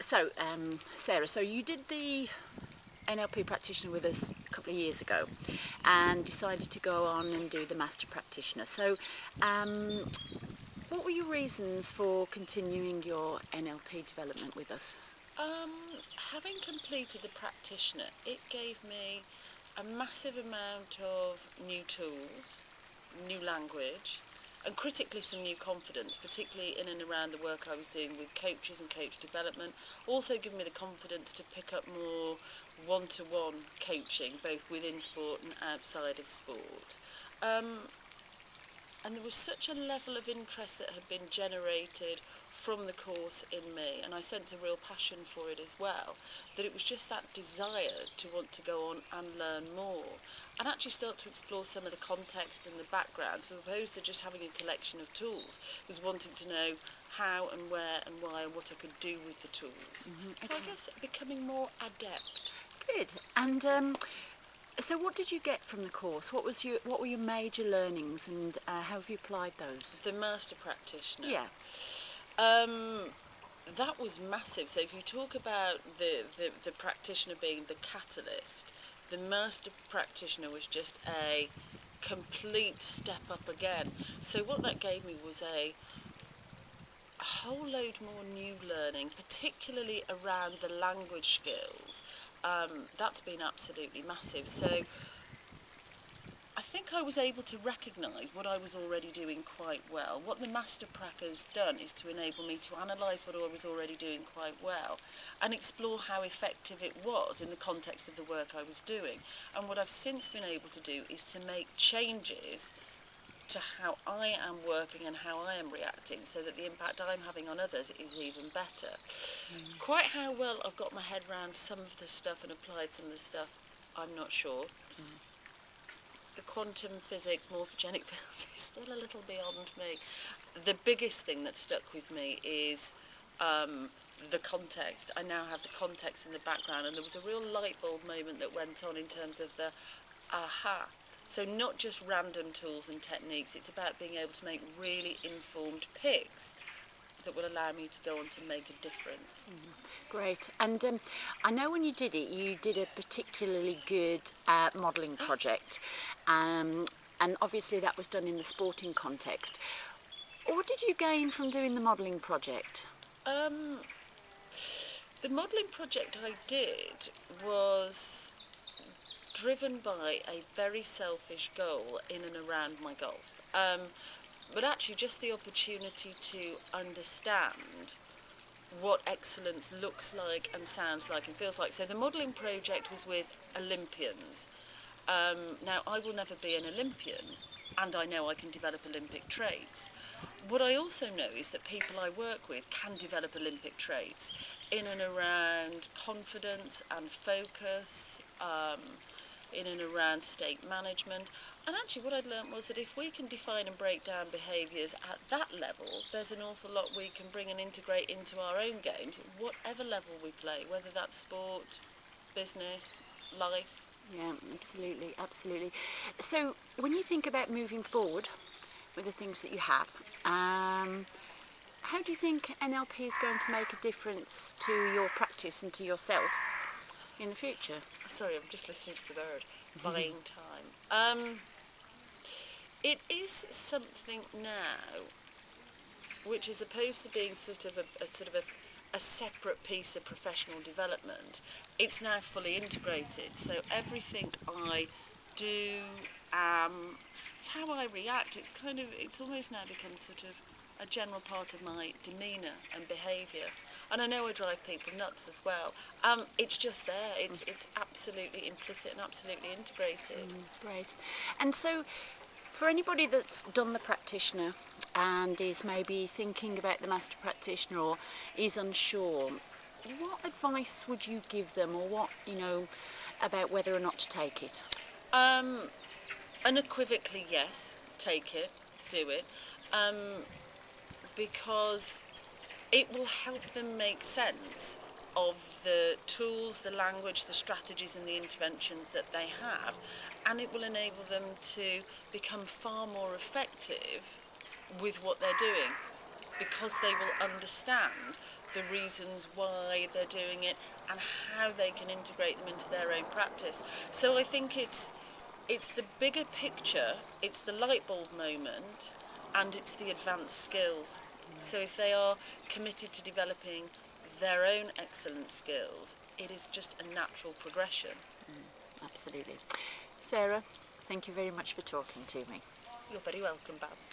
Sarah, so you did the NLP Practitioner with us a couple of years ago and decided to go on and do the Master Practitioner. So what were your reasons for continuing your NLP development with us? Having completed the practitioner, it gave me a massive amount of new tools, new language, and critically some new confidence, particularly in and around the work I was doing with coaches and coach development. Also giving me the confidence to pick up more one-to-one coaching, both within sport and outside of sport. And there was such a level of interest that had been generated from the course in me, and I sense a real passion for it as well, that it was just that desire to want to go on and learn more and actually start to explore some of the context and the background, so opposed to just having a collection of tools, was wanting to know how and where and why and what I could do with the tools. So I guess becoming more adept. Good. And so what did you get from the course? What were your major learnings, and how have you applied those? The Master Practitioner. Yeah. That was massive. So if you talk about the practitioner being the catalyst, the Master Practitioner was just a complete step up again. So what that gave me was a whole load more new learning, particularly around the language skills. That's been absolutely massive. So I think I was able to recognise what I was already doing quite well. What the Master Prac has done is to enable me to analyse what I was already doing quite well and explore how effective it was in the context of the work I was doing. And what I've since been able to do is to make changes to how I am working and how I am reacting, so that the impact I'm having on others is even better. Quite how well I've got my head around some of the stuff and applied some of the stuff, I'm not sure. The quantum physics, morphogenic fields is still a little beyond me. The biggest thing that stuck with me is the context. I now have the context in the background, and there was a real light bulb moment that went on in terms of the aha. So not just random tools and techniques, it's about being able to make really informed picks that will allow me to go on to make a difference. Great. And I know when you did it, you did a particularly good modelling project, and obviously that was done in the sporting context. What did you gain from doing the modelling project? The modelling project I did was driven by a very selfish goal in and around my golf. But actually just the opportunity to understand what excellence looks like and sounds like and feels like. So the modelling project was with Olympians. Now, I will never be an Olympian, and I know I can develop Olympic traits. What I also know is that people I work with can develop Olympic traits in and around confidence and focus, in and around state management. And actually what I'd learnt was that if we can define and break down behaviours at that level, there's an awful lot we can bring and integrate into our own games, whatever level we play, whether that's sport, business, life. Yeah, absolutely, absolutely. So when you think about moving forward with the things that you have, how do you think NLP is going to make a difference to your practice and to yourself in the future? Sorry, I'm just listening to the bird. Buying time. It is something now which, as opposed to being sort of a separate piece of professional development, it's now fully integrated. So everything I do, it's how I react. It's almost now become sort of a general part of my demeanour and behaviour. And I know I drive people nuts as well. It's just there. It's absolutely implicit and absolutely integrated. Great. And so for anybody that's done the practitioner and is maybe thinking about the Master Practitioner or is unsure, what advice would you give them, or what, about whether or not to take it? Unequivocally, yes, take it, do it, because it will help them make sense of the tools, the language, the strategies and the interventions that they have, and it will enable them to become far more effective with what they're doing, because they will understand the reasons why they're doing it, and how they can integrate them into their own practice. So I think it's the bigger picture, it's the light bulb moment, and it's the advanced skills. So if they are committed to developing their own excellent skills, it is just a natural progression. Absolutely. Sarah, thank you very much for talking to me. You're very welcome, Bab.